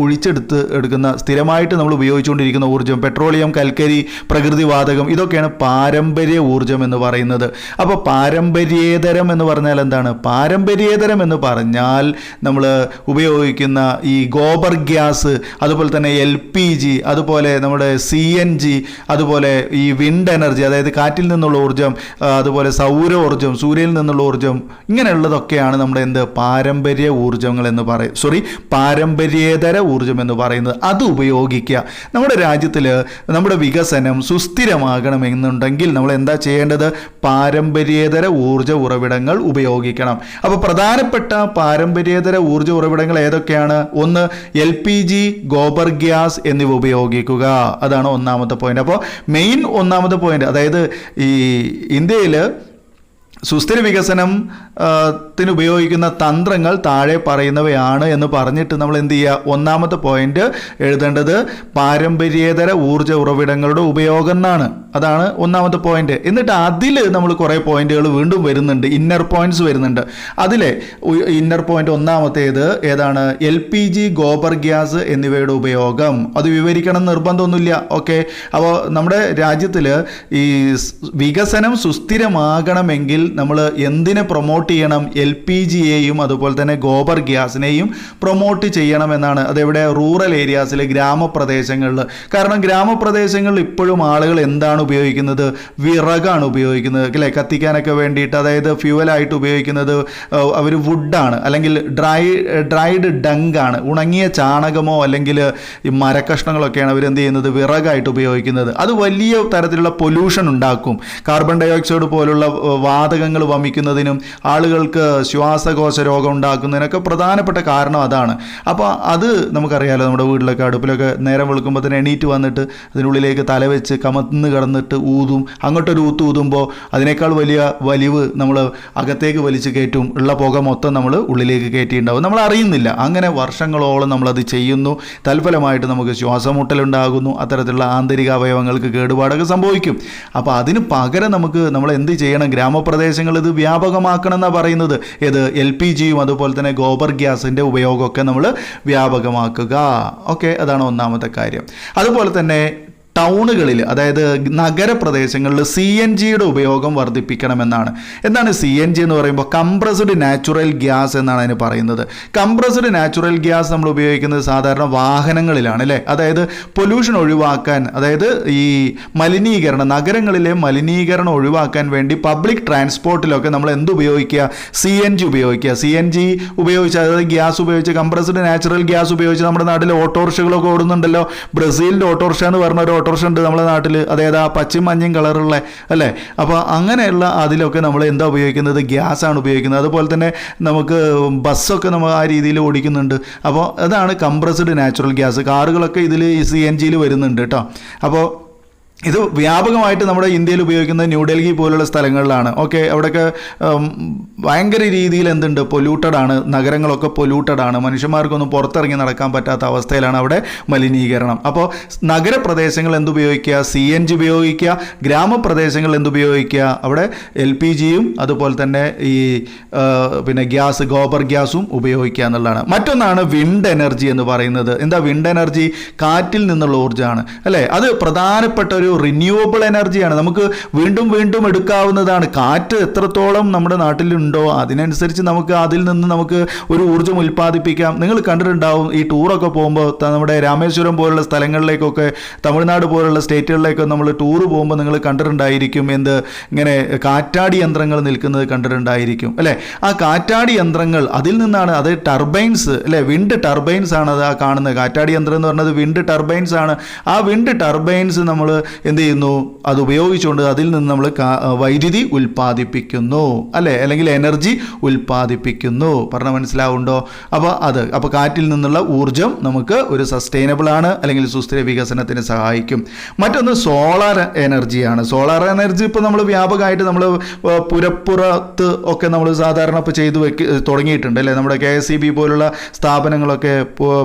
Speaker 1: എടുക്കുന്ന സ്ഥിരമായിട്ട് നമ്മൾ ഉപയോഗിച്ചുകൊണ്ടിരിക്കുന്ന ഊർജ്ജം. പെട്രോളിയം, കൽക്കരി, പ്രകൃതിവാതകം, ഇതൊക്കെയാണ് പാരമ്പര്യ ഊർജ്ജം എന്ന് പറയുന്നത്. അപ്പോൾ പാരമ്പര്യേതരം എന്ന് പറഞ്ഞാൽ എന്താണ്? പാരമ്പര്യേതരം എന്ന് പറഞ്ഞാൽ നമ്മൾ ഉപയോഗിക്കുന്ന ഈ ഗോബർ ഗ്യാസ്, അതുപോലെ തന്നെ LPG, അതുപോലെ നമ്മുടെ CNG, അതുപോലെ ഈ വിൻഡ് എനർജി, അതായത് കാറ്റിൽ നിന്നുള്ള ഊർജ്ജം, അതുപോലെ സൗര ഊർജ്ജം, സൂര്യനിൽ നിന്നുള്ള ഊർജ്ജം, ഇങ്ങനെയുള്ളതൊക്കെയാണ് നമ്മുടെ പാരമ്പര്യ ഊർജ്ജങ്ങൾ എന്ന് പാരമ്പര്യേതര ഊർജ്ജം എന്ന് പറയുന്നത്. അത് ഉപയോഗിക്കുക. നമ്മുടെ രാജ്യത്തിൽ നമ്മുടെ വികസനം സുസ്ഥിരമാകണമെന്നുണ്ടെങ്കിൽ നമ്മൾ എന്താ ചെയ്യേണ്ടത്? പാരമ്പര്യേതര ഊർജ്ജ ഉറവിടങ്ങൾ ഉപയോഗിക്കണം. അപ്പോൾ പ്രധാനപ്പെട്ട പാരമ്പര്യേതര ഊർജ്ജ ഉറവിടങ്ങൾ ഏതൊക്കെയാണ്? ഒന്ന്, LPG, ഗോബർ ഗ്യാസ് എന്നിവ ഉപയോഗിക്കുക. അതാണ് ഒന്നാമത്തെ പോയിന്റ്. അപ്പോൾ മെയിൻ ഒന്നാമത്തെ പോയിന്റ്, അതായത് ഈ ഇന്ത്യയിൽ സുസ്ഥിര വികസനം ത്തിന് ഉപയോഗിക്കുന്ന തന്ത്രങ്ങൾ താഴെ പറയുന്നവയാണ് എന്ന് പറഞ്ഞിട്ട് നമ്മൾ എന്ത് ചെയ്യുക? ഒന്നാമത്തെ പോയിന്റ് എഴുതേണ്ടത് പാരമ്പര്യേതര ഊർജ്ജ ഉറവിടങ്ങളുടെ ഉപയോഗം എന്നാണ്. അതാണ് ഒന്നാമത്തെ പോയിന്റ്. എന്നിട്ട് അതിൽ നമ്മൾ കുറേ പോയിന്റുകൾ വീണ്ടും വരുന്നുണ്ട്, ഇന്നർ പോയിന്റ്സ് വരുന്നുണ്ട്. അതിലെ ഇന്നർ പോയിന്റ് ഒന്നാമത്തേത് ഏതാണ്? LPG, ഗോബർ ഗ്യാസ് എന്നിവയുടെ ഉപയോഗം. അത് വിവരിക്കണം നിർബന്ധമൊന്നുമില്ല. ഓക്കെ, അപ്പോൾ നമ്മുടെ രാജ്യത്തിൽ ഈ വികസനം സുസ്ഥിരമാകണമെങ്കിൽ നമ്മൾ എന്തിനെ പ്രൊമോട്ട് ചെയ്യണം? LPGയെയും അതുപോലെ തന്നെ ഗോബർ ഗ്യാസിനെയും പ്രൊമോട്ട് ചെയ്യണമെന്നാണ്. അതെവിടെ? റൂറൽ ഏരിയാസിൽ, ഗ്രാമപ്രദേശങ്ങളിൽ. കാരണം ഗ്രാമപ്രദേശങ്ങളിൽ ഇപ്പോഴും ആളുകൾ എന്താണ് ഉപയോഗിക്കുന്നത്? വിറകാണ് ഉപയോഗിക്കുന്നത് അല്ലേ, കത്തിക്കാനൊക്കെ വേണ്ടിയിട്ട്. അതായത് ഫ്യൂവലായിട്ട് ഉപയോഗിക്കുന്നത് അവർ വുഡാണ്, അല്ലെങ്കിൽ ഡ്രൈഡ് ഡങ്ക് ആണ്, ഉണങ്ങിയ ചാണകമോ അല്ലെങ്കിൽ ഈ മരക്കഷ്ണങ്ങളൊക്കെയാണ് അവർ എന്ത് ചെയ്യുന്നത്? വിറകായിട്ട് ഉപയോഗിക്കുന്നത്. അത് വലിയ തരത്തിലുള്ള പൊല്യൂഷൻ ഉണ്ടാക്കും. കാർബൺ ഡൈ ഓക്സൈഡ് പോലുള്ള വാതകങ്ങൾ വമിക്കുന്നതിനും ആളുകൾക്ക് ശ്വാസകോശ രോഗം ഉണ്ടാക്കുന്നതിനൊക്കെ പ്രധാനപ്പെട്ട കാരണം അതാണ്. അപ്പോൾ അത് നമുക്കറിയാലോ, നമ്മുടെ വീട്ടിലൊക്കെ അടുപ്പിലൊക്കെ നേരം വെളുക്കുമ്പോൾ തന്നെ എണീറ്റ് വന്നിട്ട് അതിനുള്ളിലേക്ക് തലവെച്ച് കമന്ന് കിടന്നിട്ട് ഊതും. അങ്ങോട്ടൊരു ഊതുമ്പോൾ അതിനേക്കാൾ വലിയ വലിവ് നമ്മൾ അകത്തേക്ക് വലിച്ചു കയറ്റും. ഉള്ള പുക മൊത്തം നമ്മൾ ഉള്ളിലേക്ക് കയറ്റിയിട്ടുണ്ടാവും, നമ്മൾ അറിയുന്നില്ല. അങ്ങനെ വർഷങ്ങളോളം നമ്മളത് ചെയ്യുന്നു. തൽഫലമായിട്ട് നമുക്ക് ശ്വാസമുട്ടലുണ്ടാകുന്നു, അത്തരത്തിലുള്ള ആന്തരിക അവയവങ്ങൾക്ക് കേടുപാടൊക്കെ സംഭവിക്കും. അപ്പോൾ അതിന് പകരം നമ്മൾ എന്ത് ചെയ്യണം? ഗ്രാമപ്രദേശങ്ങൾ ഇത് വ്യാപകമാക്കണം എന്നാണ് പറയുന്നത്. ഏത്? LPGയും അതുപോലെ തന്നെ ഗോബർ ഗ്യാസിൻ്റെ ഉപയോഗമൊക്കെ നമ്മൾ വ്യാപകമാക്കുക. ഓക്കെ, അതാണ് ഒന്നാമത്തെ കാര്യം. അതുപോലെ തന്നെ ടൗണുകളിൽ, അതായത് നഗരപ്രദേശങ്ങളിൽ CNGയുടെ ഉപയോഗം വർദ്ധിപ്പിക്കണമെന്നാണ്. എന്താണ് CNG എന്ന് പറയുമ്പോൾ? കംപ്രസ്ഡ് നാച്ചുറൽ ഗ്യാസ് എന്നാണ് അതിന് പറയുന്നത്. കംപ്രസ്ഡ് നാച്ചുറൽ ഗ്യാസ് നമ്മൾ ഉപയോഗിക്കുന്നത് സാധാരണ വാഹനങ്ങളിലാണ് അല്ലേ. അതായത് പൊല്യൂഷൻ ഒഴിവാക്കാൻ, അതായത് ഈ മലിനീകരണം, നഗരങ്ങളിലെ മലിനീകരണം ഒഴിവാക്കാൻ വേണ്ടി പബ്ലിക് ട്രാൻസ്പോർട്ടിലൊക്കെ നമ്മൾ എന്ത് ഉപയോഗിക്കുക? CNG ഉപയോഗിക്കുക. CNG ഉപയോഗിച്ച്, അതായത് ഗ്യാസ് ഉപയോഗിച്ച്, കംപ്രസ്ഡ് നാച്ചുറൽ ഗ്യാസ് ഉപയോഗിച്ച് നമ്മുടെ നാട്ടിൽ ഓട്ടോറിക്ഷകളൊക്കെ ഓടുന്നുണ്ടല്ലോ. ബ്രസീലിൻ്റെ ഓട്ടോറിക്ഷ എന്ന് പറഞ്ഞ ഒരു ഓട്ടോറിക്ഷ ഉണ്ട് നമ്മുടെ നാട്ടിൽ. അതായത് ആ പച്ചയും മഞ്ഞയും കളറുള്ള അല്ലേ. അപ്പോൾ അങ്ങനെയുള്ള അതിലൊക്കെ നമ്മൾ എന്താ ഉപയോഗിക്കുന്നത്? ഗ്യാസാണ് ഉപയോഗിക്കുന്നത്. അതുപോലെ തന്നെ നമുക്ക് ബസ്സൊക്കെ നമ്മൾ ആ രീതിയിൽ ഓടിക്കുന്നുണ്ട്. അപ്പോൾ അതാണ് കംപ്രസ്ഡ് നാച്ചുറൽ ഗ്യാസ്. കാറുകളൊക്കെ ഇതിൽ CNGയിൽ വരുന്നുണ്ട് കേട്ടോ. അപ്പോൾ ഇത് വ്യാപകമായിട്ട് നമ്മുടെ ഇന്ത്യയിൽ ഉപയോഗിക്കുന്നത് ന്യൂഡൽഹി പോലുള്ള സ്ഥലങ്ങളിലാണ്. ഓക്കെ, അവിടെയൊക്കെ ഭയങ്കര രീതിയിൽ എന്തുണ്ട്? പൊല്യൂട്ടഡ് ആണ്. നഗരങ്ങളൊക്കെ പൊല്യൂട്ടഡ് ആണ്. മനുഷ്യന്മാർക്കൊന്നും പുറത്തിറങ്ങി നടക്കാൻ പറ്റാത്ത അവസ്ഥയിലാണ് അവിടെ മലിനീകരണം. അപ്പോൾ നഗരപ്രദേശങ്ങൾ എന്തുപയോഗിക്കുക? CNG ഉപയോഗിക്കുക. ഗ്രാമപ്രദേശങ്ങൾ എന്തുപയോഗിക്കുക? അവിടെ LPGയും അതുപോലെ തന്നെ ഈ പിന്നെ ഗ്യാസ്, ഗോബർ ഗ്യാസും ഉപയോഗിക്കുക എന്നുള്ളതാണ്. മറ്റൊന്നാണ് വിൻഡ് എനർജി എന്ന് പറയുന്നത്. എന്താ വിൻഡ് എനർജി? കാറ്റിൽ നിന്നുള്ള ഊർജ്ജമാണ് അല്ലേ. അത് പ്രധാനപ്പെട്ട ഒരു റിന്യൂവബിൾ എനർജിയാണ്. നമുക്ക് വീണ്ടും വീണ്ടും എടുക്കാവുന്നതാണ്. കാറ്റ് എത്രത്തോളം നമ്മുടെ നാട്ടിലുണ്ടോ അതിനനുസരിച്ച് നമുക്ക് അതിൽ നിന്ന് നമുക്ക് ഒരു ഊർജ്ജം ഉൽപ്പാദിപ്പിക്കാം. നിങ്ങൾ കണ്ടിട്ടുണ്ടാവും, ഈ ടൂറൊക്കെ പോകുമ്പോൾ നമ്മുടെ രാമേശ്വരം പോലുള്ള സ്ഥലങ്ങളിലേക്കൊക്കെ, തമിഴ്നാട് പോലുള്ള സ്റ്റേറ്റുകളിലേക്കൊക്കെ നമ്മൾ ടൂറ് പോകുമ്പോൾ നിങ്ങൾ കണ്ടിട്ടുണ്ടായിരിക്കും എന്ത്, ഇങ്ങനെ കാറ്റാടി യന്ത്രങ്ങൾ നിൽക്കുന്നത് കണ്ടിട്ടുണ്ടായിരിക്കും അല്ലേ. ആ കാറ്റാടി യന്ത്രങ്ങൾ അതിൽ നിന്നാണ്, അത് ടർബൈൻസ് അല്ലേ, വിൻഡ് ടർബൈൻസ് ആണ് അത് ആ കാണുന്നത്. കാറ്റാടി യന്ത്രം എന്ന് പറഞ്ഞത് വിൻഡ് ടർബൈൻസ് ആണ്. ആ വിൻഡ് ടർബൈൻസ് നമ്മൾ എന്ത് ചെയ്യുന്നു? അത് ഉപയോഗിച്ചുകൊണ്ട് അതിൽ നിന്ന് നമ്മൾ വൈദ്യുതി ഉൽപ്പാദിപ്പിക്കുന്നു അല്ലേ, അല്ലെങ്കിൽ എനർജി ഉൽപ്പാദിപ്പിക്കുന്നു. പറഞ്ഞ മനസ്സിലാവുണ്ടോ? അപ്പോൾ കാറ്റിൽ നിന്നുള്ള ഊർജ്ജം നമുക്ക് ഒരു സസ്റ്റൈനബിൾ ആണ്, അല്ലെങ്കിൽ സുസ്ഥിര വികസനത്തിന് സഹായിക്കും. മറ്റൊന്ന് സോളാർ എനർജിയാണ്. സോളാർ എനർജി ഇപ്പോൾ നമ്മൾ വ്യാപകമായിട്ട് നമ്മൾ പുരപ്പുറത്ത് ഒക്കെ നമ്മൾ സാധാരണ ഇപ്പോൾ ചെയ്തു തുടങ്ങിയിട്ടുണ്ട് അല്ലേ. നമ്മുടെ KSEB പോലുള്ള സ്ഥാപനങ്ങളൊക്കെ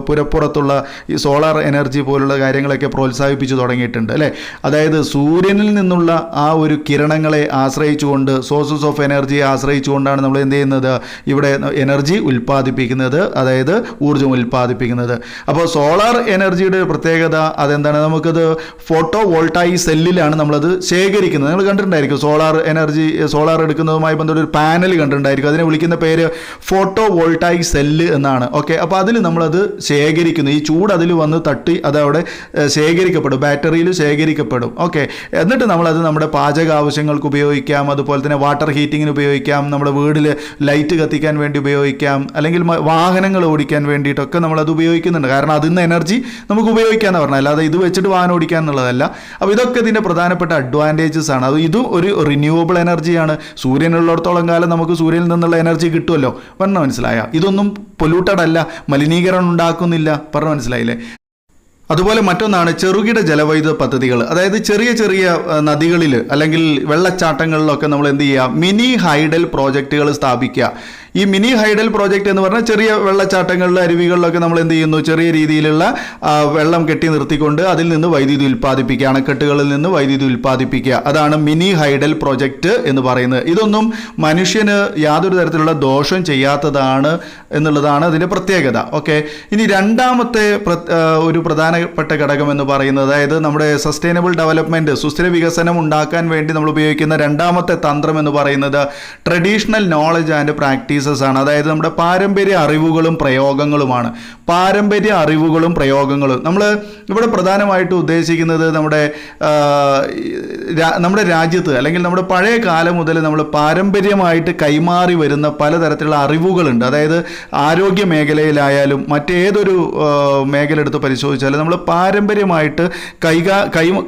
Speaker 1: പുരപ്പുറത്തുള്ള ഈ സോളാർ എനർജി പോലുള്ള കാര്യങ്ങളൊക്കെ പ്രോത്സാഹിപ്പിച്ചു തുടങ്ങിയിട്ടുണ്ട് അല്ലേ. അതായത് സൂര്യനിൽ നിന്നുള്ള ആ ഒരു കിരണങ്ങളെ ആശ്രയിച്ചുകൊണ്ട്, സോഴ്സസ് ഓഫ് എനർജിയെ ആശ്രയിച്ചുകൊണ്ടാണ് നമ്മൾ എന്ത് ചെയ്യുന്നത്? ഇവിടെ എനർജി ഉൽപ്പാദിപ്പിക്കുന്നത്, അതായത് ഊർജ്ജം ഉൽപ്പാദിപ്പിക്കുന്നത്. അപ്പോൾ സോളാർ എനർജിയുടെ പ്രത്യേകത അതെന്താണ്? നമുക്കത് ഫോട്ടോ വോൾട്ടായി സെല്ലിലാണ് നമ്മളത് ശേഖരിക്കുന്നത്. നിങ്ങൾ കണ്ടിട്ടുണ്ടായിരിക്കും സോളാർ എടുക്കുന്നതുമായി ബന്ധപ്പെട്ട ഒരു പാനൽ കണ്ടിട്ടുണ്ടായിരിക്കും. അതിനെ വിളിക്കുന്ന പേര് ഫോട്ടോ വോൾട്ടായി സെല്ല് എന്നാണ്. ഓക്കെ, അപ്പോൾ അതിൽ നമ്മളത് ശേഖരിക്കുന്നു. ഈ ചൂട് അതിൽ വന്ന് തട്ടി അതവിടെ ശേഖരിക്കപ്പെടും, ബാറ്ററിയിൽ ശേഖരിക്കപ്പെടും. ഓക്കെ, എന്നിട്ട് നമ്മളത് നമ്മുടെ പാചക ആവശ്യങ്ങൾക്ക് ഉപയോഗിക്കാം. അതുപോലെ തന്നെ വാട്ടർ ഹീറ്റിങ്ങിന് ഉപയോഗിക്കാം. നമ്മുടെ വീട്ടിൽ ലൈറ്റ് കത്തിക്കാൻ വേണ്ടി ഉപയോഗിക്കാം. അല്ലെങ്കിൽ വാഹനങ്ങൾ ഓടിക്കാൻ വേണ്ടിയിട്ടൊക്കെ നമ്മളത് ഉപയോഗിക്കുന്നുണ്ട്. കാരണം അതിൽ നിന്ന് എനർജി നമുക്ക് ഉപയോഗിക്കാമെന്ന് പറഞ്ഞാൽ, അല്ലാതെ ഇത് വെച്ചിട്ട് വാഹനം ഓടിക്കുക എന്നുള്ളതല്ല. അപ്പോൾ ഇതൊക്കെ ഇതിൻ്റെ പ്രധാനപ്പെട്ട അഡ്വാൻറ്റേജസ് ആണ്. ഇതും ഒരു റിന്യൂവബിൾ എനർജിയാണ്. സൂര്യനുള്ളിടത്തോളം കാലം നമുക്ക് സൂര്യനിൽ നിന്നുള്ള എനർജി കിട്ടുമല്ലോ. പറഞ്ഞ മനസ്സിലായ? ഇതൊന്നും പൊല്യൂട്ടഡ് അല്ല, മലിനീകരണം ഉണ്ടാക്കുന്നില്ല. പറഞ്ഞ മനസ്സിലായില്ലേ? അതുപോലെ മറ്റൊന്നാണ് ചെറുകിട ജലവൈദ്യുത പദ്ധതികൾ. അതായത് ചെറിയ ചെറിയ നദികളിൽ അല്ലെങ്കിൽ വെള്ളച്ചാട്ടങ്ങളിലൊക്കെ നമ്മൾ എന്ത് ചെയ്യുക? മിനി ഹൈഡൽ പ്രോജക്റ്റുകൾ സ്ഥാപിക്കുക. ഈ മിനി ഹൈഡൽ പ്രോജക്റ്റ് എന്ന് പറഞ്ഞാൽ ചെറിയ വെള്ളച്ചാട്ടങ്ങളിൽ അരുവികളിലൊക്കെ നമ്മൾ എന്ത് ചെയ്യുന്നു, ചെറിയ രീതിയിലുള്ള വെള്ളം കെട്ടി നിർത്തിക്കൊണ്ട് അതിൽ നിന്ന് വൈദ്യുതി ഉൽപ്പാദിപ്പിക്കുക, അണക്കെട്ടുകളിൽ നിന്ന് വൈദ്യുതി ഉൽപ്പാദിപ്പിക്കുക. അതാണ് മിനി ഹൈഡൽ പ്രോജക്റ്റ് എന്ന് പറയുന്നത്. ഇതൊന്നും മനുഷ്യന് യാതൊരു തരത്തിലുള്ള ദോഷം ചെയ്യാത്തതാണ് എന്നുള്ളതാണ് അതിൻ്റെ പ്രത്യേകത. ഓക്കെ, ഇനി രണ്ടാമത്തെ ഒരു പ്രധാനപ്പെട്ട ഘടകം എന്ന് പറയുന്നത്, അതായത് നമ്മുടെ സസ്റ്റൈനബിൾ ഡെവലപ്മെൻറ്റ്, സുസ്ഥിര വികസനം ഉണ്ടാക്കാൻ വേണ്ടി നമ്മൾ ഉപയോഗിക്കുന്ന രണ്ടാമത്തെ തന്ത്രം എന്ന് പറയുന്നത് ട്രഡീഷണൽ നോളജ് ആൻഡ് പ്രാക്ടീസസ് ആണ്. അതായത് നമ്മുടെ പാരമ്പര്യ അറിവുകളും പ്രയോഗങ്ങളുമാണ്. പാരമ്പര്യ അറിവുകളും പ്രയോഗങ്ങളും നമ്മൾ ഇവിടെ പ്രധാനമായിട്ട് ഉദ്ദേശിക്കുന്നത് നമ്മുടെ രാജ്യത്ത് അല്ലെങ്കിൽ നമ്മുടെ പഴയ കാലം മുതൽ നമ്മൾ പാരമ്പര്യമായിട്ട് കൈമാറി വരുന്ന പലതരത്തിലുള്ള അറിവുകളുണ്ട്. അതായത് ആരോഗ്യ മേഖലയിലായാലും മറ്റേതൊരു മേഖല എടുത്ത് പരിശോധിച്ചാലും നമ്മൾ പാരമ്പര്യമായിട്ട്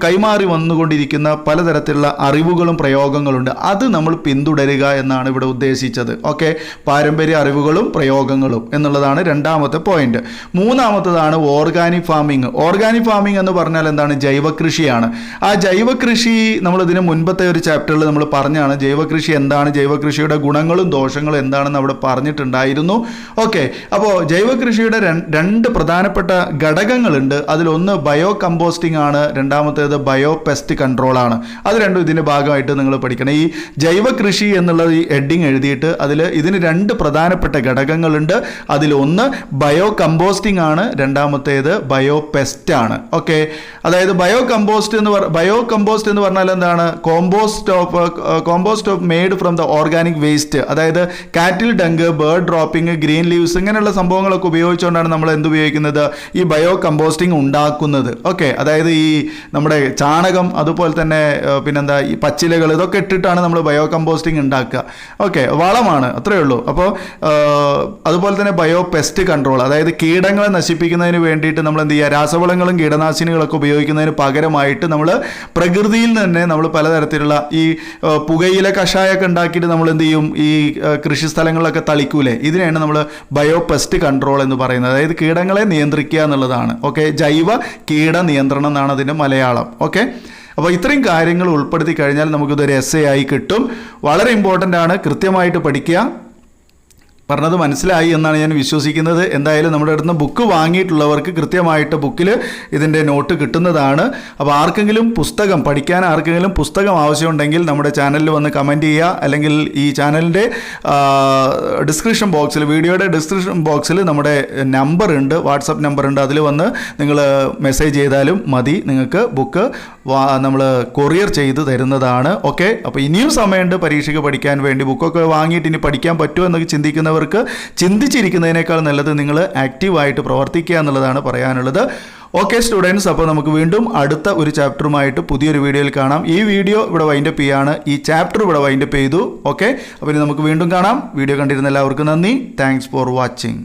Speaker 1: കൈമാറി വന്നുകൊണ്ടിരിക്കുന്ന പലതരത്തിലുള്ള അറിവുകളും പ്രയോഗങ്ങളുണ്ട്. അത് നമ്മൾ പിന്തുടരുക എന്നാണ് ഇവിടെ ഉദ്ദേശിച്ചത്. ഓക്കെ, പാരമ്പര്യ അറിവുകളും പ്രയോഗങ്ങളും എന്നുള്ളതാണ് രണ്ടാമത്തെ പോയിന്റ്. മൂന്നാമത്തതാണ് ഓർഗാനിക് ഫാമിംഗ്. ഓർഗാനിക് ഫാമിംഗ് എന്ന് പറഞ്ഞാൽ എന്താണ്? ജൈവകൃഷിയാണ്. ആ ജൈവകൃഷി നമ്മൾ ഇതിന് മുൻപത്തെ ഒരു ചാപ്റ്ററിൽ നമ്മൾ പറഞ്ഞാണ് ജൈവകൃഷി എന്താണ്, ജൈവകൃഷിയുടെ ഗുണങ്ങളും ദോഷങ്ങളും എന്താണെന്ന് അവിടെ പറഞ്ഞിട്ടുണ്ടായിരുന്നു. ഓക്കെ, അപ്പോൾ ജൈവകൃഷിയുടെ രണ്ട് പ്രധാനപ്പെട്ട ഘടകങ്ങളുണ്ട്. അതിലൊന്ന് ബയോ കമ്പോസ്റ്റിംഗ് ആണ്, രണ്ടാമത്തേത് ബയോ പെസ്റ്റ് കൺട്രോൾ ആണ്. അത് രണ്ടും ഇതിൻ്റെ ഭാഗമായിട്ട് നിങ്ങൾ പഠിക്കണം. ഈ ജൈവകൃഷി എന്നുള്ള ഈ ഹെഡിങ് എഴുതിയിട്ട് ഇതിന് രണ്ട് പ്രധാനപ്പെട്ട ഘടകങ്ങളുണ്ട്. അതിലൊന്ന് ബയോ കമ്പോസ്റ്റിംഗ് ആണ്, രണ്ടാമത്തേത് ബയോ പെസ്റ്റ് ആണ്. ഓക്കെ, അതായത് ബയോ കമ്പോസ്റ്റ് എന്ന് പറഞ്ഞാൽ എന്താണ്? Compost of made from the organic waste. അതായത് കാറ്റിൽ ഡങ്ക്, ബേർഡ് ഡ്രോപ്പിംഗ്, ഗ്രീൻ ലീവ്സ് ഇങ്ങനെയുള്ള സംഭവങ്ങളൊക്കെ ഉപയോഗിച്ചുകൊണ്ടാണ് നമ്മൾ ഉപയോഗിക്കുന്നത്? ഈ ബയോ കമ്പോസ്റ്റിംഗ് ഉണ്ടാക്കുന്നത്. ഓക്കെ, അതായത് ഈ നമ്മുടെ ചാണകം, അതുപോലെ തന്നെ പിന്നെന്താ ഈ പച്ചിലകൾ, ഇതൊക്കെ ഇട്ടിട്ടാണ് നമ്മൾ ബയോ കമ്പോസ്റ്റിംഗ് ഉണ്ടാക്കുക. ഓക്കെ, വളമാണ്, അത്രയേ ഉള്ളൂ. അപ്പോൾ അതുപോലെ തന്നെ ബയോ പെസ്റ്റ് കൺട്രോൾ, അതായത് കീടങ്ങളെ നശിപ്പിക്കുന്നതിന് വേണ്ടിയിട്ട് നമ്മൾ എന്ത് ചെയ്യുക? രാസവളങ്ങളും കീടനാശിനികളൊക്കെ ഉപയോഗിക്കുന്നതിന് പകരമായിട്ട് നമ്മൾ പ്രകൃതിയിൽ തന്നെ നമ്മൾ പലതരത്തിലുള്ള ഈ പുകയില കഷായമൊക്കെ ഉണ്ടാക്കിയിട്ട് നമ്മൾ എന്ത് ചെയ്യും? ഈ കൃഷി സ്ഥലങ്ങളിലൊക്കെ തളിക്കൂലേ? ഇതിനെയാണ് നമ്മൾ ബയോ പെസ്റ്റ് കൺട്രോൾ എന്ന് പറയുന്നത്. അതായത് കീടങ്ങളെ നിയന്ത്രിക്കുക എന്നുള്ളതാണ്. ഓക്കെ, ജൈവ കീട നിയന്ത്രണം എന്നാണ് അതിൻ്റെ മലയാളം. ഓക്കെ, അപ്പോൾ ഇത്രയും കാര്യങ്ങൾ ഉൾപ്പെടുത്തി കഴിഞ്ഞാൽ നമുക്കിതൊരു എസ്സേ ആയി കിട്ടും. വളരെ ഇമ്പോർട്ടൻ്റ് ആണ്, കൃത്യമായിട്ട് പഠിക്കുക. പറഞ്ഞത് മനസ്സിലായി എന്നാണ് ഞാൻ വിശ്വസിക്കുന്നത്. എന്തായാലും നമ്മുടെ അടുത്ത് ബുക്ക് വാങ്ങിയിട്ടുള്ളവർക്ക് കൃത്യമായിട്ട് ബുക്കിൽ ഇതിൻ്റെ നോട്ട് കിട്ടുന്നതാണ്. അപ്പോൾ ആർക്കെങ്കിലും പുസ്തകം ആവശ്യമുണ്ടെങ്കിൽ നമ്മുടെ ചാനലിൽ വന്ന് കമൻറ്റ് ചെയ്യുക, അല്ലെങ്കിൽ ഈ ചാനലിൻ്റെ ഡിസ്ക്രിപ്ഷൻ ബോക്സിൽ, വീഡിയോയുടെ ഡിസ്ക്രിപ്ഷൻ ബോക്സിൽ നമ്മുടെ നമ്പർ ഉണ്ട്, വാട്സപ്പ് നമ്പർ ഉണ്ട്. അതിൽ വന്ന് നിങ്ങൾ മെസ്സേജ് ചെയ്താലും മതി. നിങ്ങൾക്ക് ബുക്ക് നമ്മൾ കൊറിയർ ചെയ്ത് തരുന്നതാണ്. ഓക്കെ, അപ്പോൾ ഇനിയും സമയമുണ്ട് പരീക്ഷയ്ക്ക് പഠിക്കാൻ വേണ്ടി. ബുക്കൊക്കെ വാങ്ങിയിട്ട് ഇനി പഠിക്കാൻ പറ്റുമോ എന്നൊക്കെ ചിന്തിക്കുന്നവർക്ക് ചിന്തിച്ചിരിക്കുന്നതിനേക്കാൾ നല്ലത് നിങ്ങൾ ആക്റ്റീവായിട്ട് പ്രവർത്തിക്കുക എന്നുള്ളതാണ് പറയാനുള്ളത്. ഓക്കെ സ്റ്റുഡൻസ്, അപ്പോൾ നമുക്ക് വീണ്ടും അടുത്ത ഒരു ചാപ്റ്ററുമായിട്ട് പുതിയൊരു വീഡിയോയിൽ കാണാം. ഈ വീഡിയോ ഇവിടെ വൈൻഡപ്പ് ചെയ്യാണ്, ഈ ചാപ്റ്റർ ഇവിടെ വൈൻഡപ്പ് ചെയ്തു. ഓക്കെ, അപ്പോൾ ഇനി നമുക്ക് വീണ്ടും കാണാം. വീഡിയോ കണ്ടിരുന്ന എല്ലാവർക്കും നന്ദി. Thanks for watching.